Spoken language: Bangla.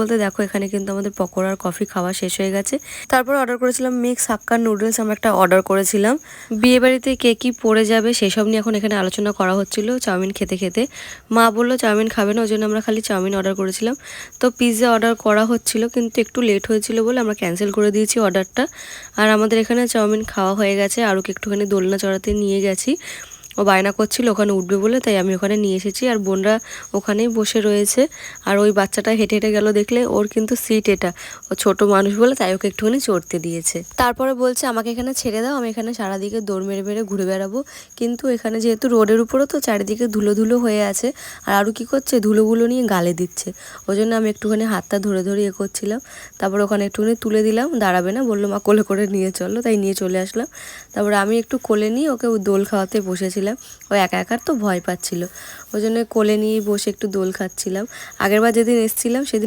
বলতে দেখো এখানে কিন্তু আমাদের পকোড়া আর কফি খাওয়া শেষ হয়ে গেছে। তারপর অর্ডার করেছিলাম মিক্স হাক্কা নুডলস, আমরা একটা অর্ডার করেছিলাম। বিয়ে বাড়িতে কে কি পড়ে যাবে সেসব নিয়ে এখন এখানে আলোচনা করা হচ্ছিল চাউমিন খেতে খেতে। মা বললো চাউমিন খাবে না, ওই জন্য আমরা খালি চাউমিন অর্ডার করেছিলাম। তো পিৎজা অর্ডার করা হচ্ছিল কিন্তু একটু লেট হয়েছিল বলে আমরা ক্যান্সেল করে দিয়েছি অর্ডারটা। আর আমাদের এখানে চাউমিন খাওয়া হয়ে গেছে, আরও একটুখানি দোলনা চড়াতে নিয়ে গেছি। ও বায়না করছিল ওখানে উঠবে বলে, তাই আমি ওখানে নিয়ে এসেছি। আর বোনরা ওখানেই বসে রয়েছে। আর ওই বাচ্চাটা হেঁটে হেঁটে গেল দেখলে, ওর কিন্তু সিট এটা, ও ছোট মানুষ বলে তাই ওকে একটুখানি চড়তে দিয়েছে। তারপরে বলছে আমাকে এখানে ছেড়ে দাও, আমি এখানে সারাদিকে দৌড় মেরে মেরে ঘুরে বেড়াবো। কিন্তু এখানে যেহেতু রোডের উপরও তো চারিদিকে ধুলো ধুলো হয়ে আছে, আর আরও কী করছে ধুলোগুলো নিয়ে গালে দিচ্ছে। ওই জন্য আমি একটুখানি হাতটা ধরে ধরে করছিলাম। তারপর ওখানে একটুখানি তুলে দিলাম, দাঁড়াবে না বললো মা কোলে করে নিয়ে চলো, তাই নিয়ে চলে আসলাম। তারপরে আমি একটু কোলে নিয়ে ওকে দোল খাওয়াতে বসেছিলাম। ও একা একার তো ভয় পাচ্ছিল, ওই জন্য কোলে নিয়ে বসে একটু দোল খাচ্ছিলাম। আগেরবার যেদিন এসেছিলাম সেদিন